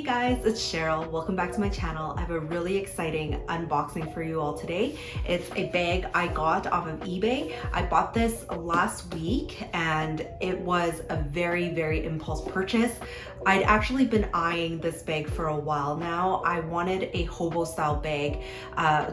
Hey guys, it's Cheryl. Welcome back to my channel. I have a really exciting unboxing for you all today. It's a bag I got off of eBay. I bought this last week and it was a very impulse purchase. I'd actually been eyeing this bag for a while now. I wanted a hobo style bag,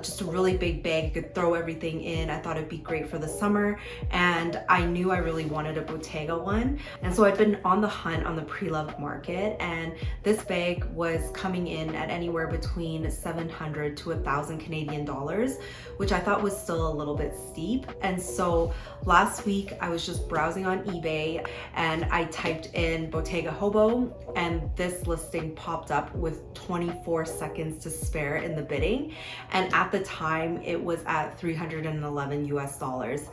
just a really big bag. You could throw everything in. I thought it'd be great for the summer, and I knew I really wanted a Bottega one. And so I'd been on the hunt on the pre-loved market, and this bag was coming in at anywhere between 700 to 1,000 Canadian dollars, which I thought was still a little bit steep. And so last week I was just browsing on eBay and I typed in Bottega Hobo, and this listing popped up with 24 seconds to spare in the bidding. And at the time it was at 311 US dollars.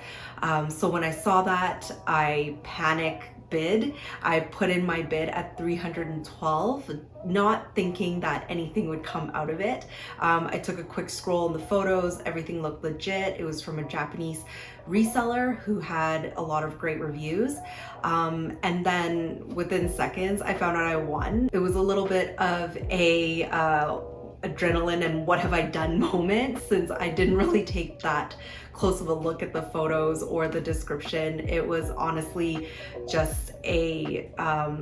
So when I saw that, I panicked bid. I put in my bid at 312, not thinking that anything would come out of it. I took a quick scroll in the photos. Everything looked legit. It was from a Japanese reseller who had a lot of great reviews. And then within seconds, I found out I won. It was a little bit of a adrenaline and what have I done moment, since I didn't really take that close of a look at the photos or the description. It was honestly just a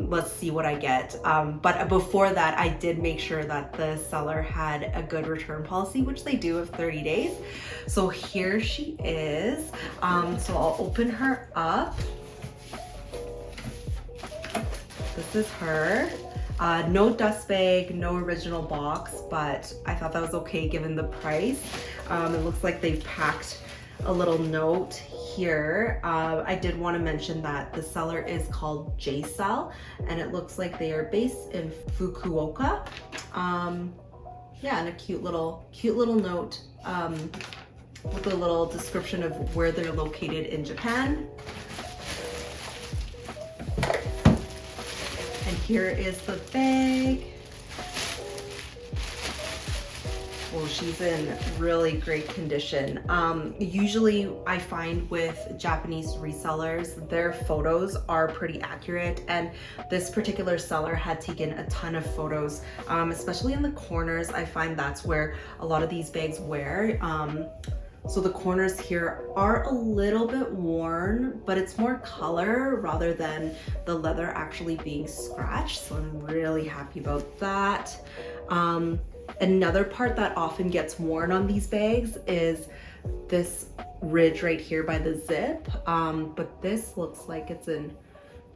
let's see what I get. But before that, I did make sure that the seller had a good return policy, which they do of 30 days. So here she is. So I'll open her up. This is her. No dust bag, no original box, but I thought that was okay given the price. It looks like they've packed a little note here. I did want to mention that the seller is called J-Cell, and it looks like they are based in Fukuoka. Yeah, and a cute little note with a little description of where they're located in Japan. And here is the bag. Oh, she's in really great condition. Usually I find with Japanese resellers, their photos are pretty accurate, and this particular seller had taken a ton of photos, especially in the corners. I find that's where a lot of these bags wear. So the corners here are a little bit worn, but it's more color rather than the leather actually being scratched. So I'm really happy about that. Another part that often gets worn on these bags is this ridge right here by the zip. But this looks like it's in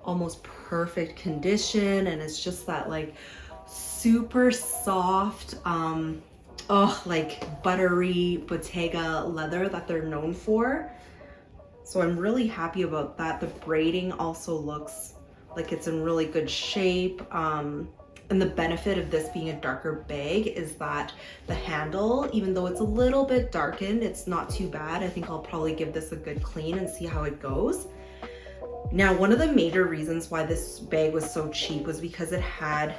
almost perfect condition, and it's just that like super soft, like buttery Bottega leather that they're known for. So I'm really happy about that. The braiding also looks like it's in really good shape. And the benefit of this being a darker bag is that the handle, even though it's a little bit darkened, it's not too bad. I think I'll probably give this a good clean and see how it goes. Now, one of the major reasons why this bag was so cheap was because it had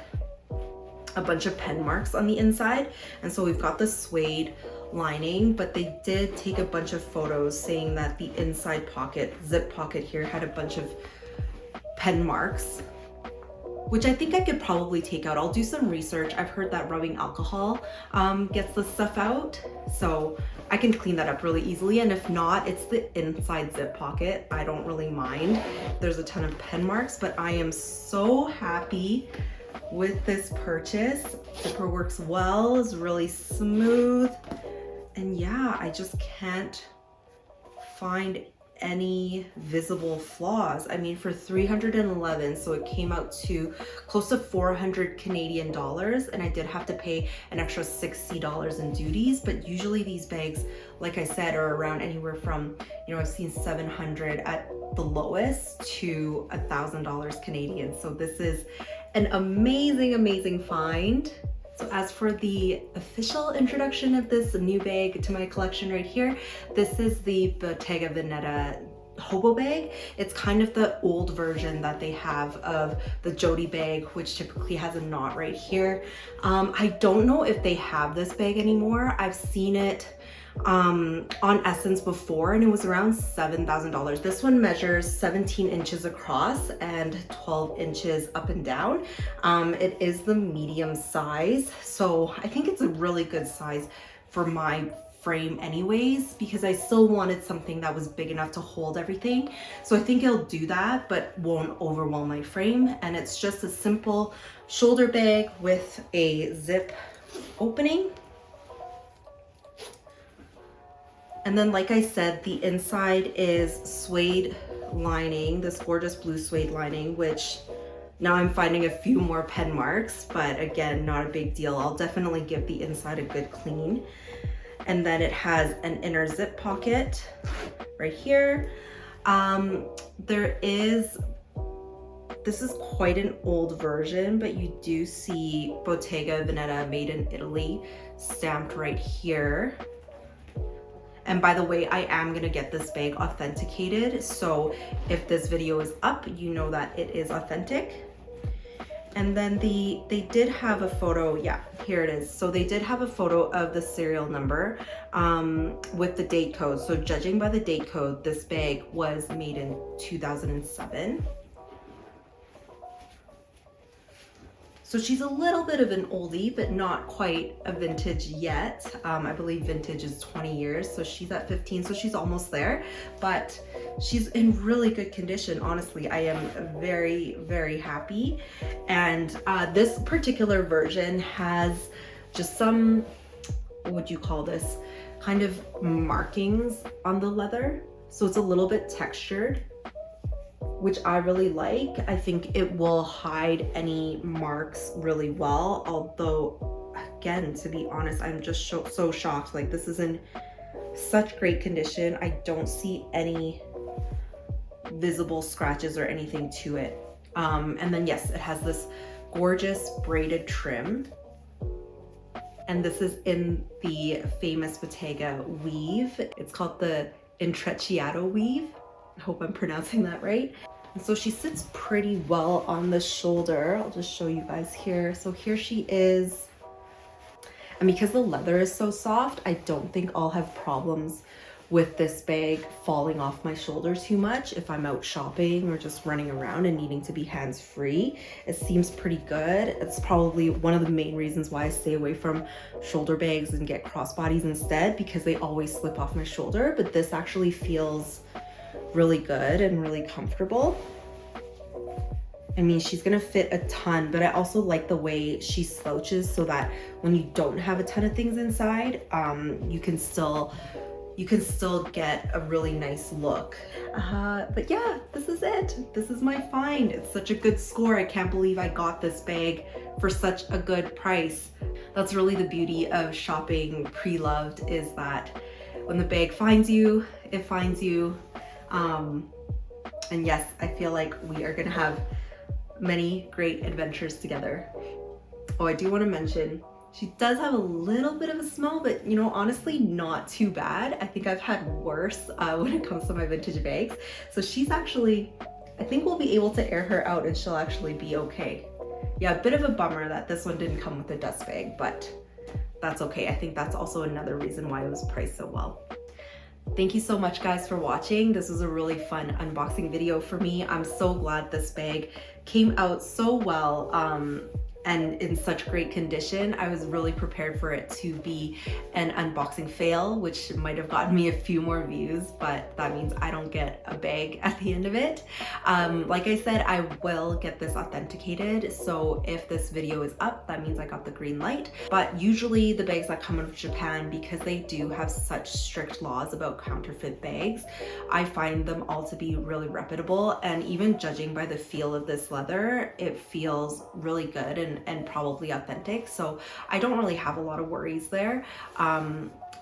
a bunch of pen marks on the inside. And so we've got the suede lining, but they did take a bunch of photos saying that the inside pocket, zip pocket here, had a bunch of pen marks, which I think I could probably take out. I'll do some research. I've heard that rubbing alcohol gets the stuff out, so I can clean that up really easily. And if not, it's the inside zip pocket. I don't really mind. There's a ton of pen marks, but I am so happy with this purchase. Zipper works well, is really smooth. And yeah, I just can't find any visible flaws. I mean, for 311, so it came out to close to 400 Canadian dollars, and I did have to pay an extra $60 in duties. But usually these bags, like I said, are around anywhere from, you know, I've seen 700 at the lowest to $1,000 Canadian. So this is an amazing find. So as for the official introduction of this new bag to my collection right here, this is the Bottega Veneta Hobo bag. It's kind of the old version that they have of the Jody bag, which typically has a knot right here. I don't know if they have this bag anymore. I've seen it on Essence before, and it was around $7,000. This one measures 17 inches across and 12 inches up and down. It is the medium size, so I think it's a really good size for my frame anyways, because I still wanted something that was big enough to hold everything. So I think it'll do that, but won't overwhelm my frame. And it's just a simple shoulder bag with a zip opening. And then, like I said, the inside is suede lining, this gorgeous blue suede lining, which now I'm finding a few more pen marks, but again, not a big deal. I'll definitely give the inside a good clean. And then it has an inner zip pocket right here. This is quite an old version, but you do see Bottega Veneta made in Italy stamped right here. And by the way, I am gonna get this bag authenticated. So if this video is up, you know that it is authentic. And then they did have a photo, yeah, here it is. So they did have a photo of the serial number with the date code. So judging by the date code, this bag was made in 2007. So she's a little bit of an oldie, but not quite a vintage yet. I believe vintage is 20 years, so she's at 15, so she's almost there. But she's in really good condition, honestly. I am very, very happy. And this particular version has just some, what would you call this? Kind of markings on the leather. So it's a little bit textured, which I really like. I think it will hide any marks really well. Although, again, to be honest, I'm just so shocked. Like, this is in such great condition. I don't see any visible scratches or anything to it. And then yes, it has this gorgeous braided trim. And this is in the famous Bottega weave. It's called the Intrecciato weave. I hope I'm pronouncing that right. And so she sits pretty well on the shoulder. I'll just show you guys here. So here she is. And because the leather is so soft, I don't think I'll have problems with this bag falling off my shoulder too much if I'm out shopping or just running around and needing to be hands-free. It seems pretty good. It's probably one of the main reasons why I stay away from shoulder bags and get crossbodies instead, because they always slip off my shoulder. But this actually feels really good and really comfortable. I mean, she's gonna fit a ton, but I also like the way she slouches so that when you don't have a ton of things inside, you can still get a really nice look. But yeah, this is it. This is my find. It's such a good score. I can't believe I got this bag for such a good price. That's really the beauty of shopping pre-loved, is that when the bag finds you, it finds you. And yes, I feel like we are gonna have many great adventures together. Oh, I do want to mention, she does have a little bit of a smell, but you know, honestly, not too bad. I think I've had worse when it comes to my vintage bags. So she's actually, I think we'll be able to air her out and she'll actually be okay. Yeah, a bit of a bummer that this one didn't come with a dust bag, but that's okay. I think that's also another reason why it was priced so well. Thank you so much, guys, for watching. This was a really fun unboxing video for me. I'm so glad this bag came out so well and in such great condition. I was really prepared for it to be an unboxing fail, which might have gotten me a few more views, but that means I don't get a bag at the end of it. Like I said, I will get this authenticated. So if this video is up, that means I got the green light. But usually the bags that come out of Japan, because they do have such strict laws about counterfeit bags, I find them all to be really reputable. And even judging by the feel of this leather, it feels really good and probably authentic. So I don't really have a lot of worries there.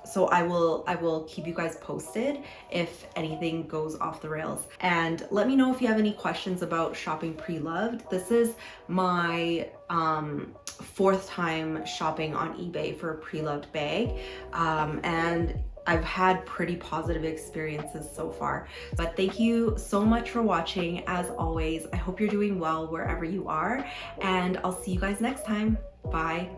So I will keep you guys posted if anything goes off the rails. And let me know if you have any questions about shopping pre-loved. This is my fourth time shopping on eBay for a pre-loved bag. And I've had pretty positive experiences so far. But thank you so much for watching. As always, I hope you're doing well wherever you are, and I'll see you guys next time. Bye.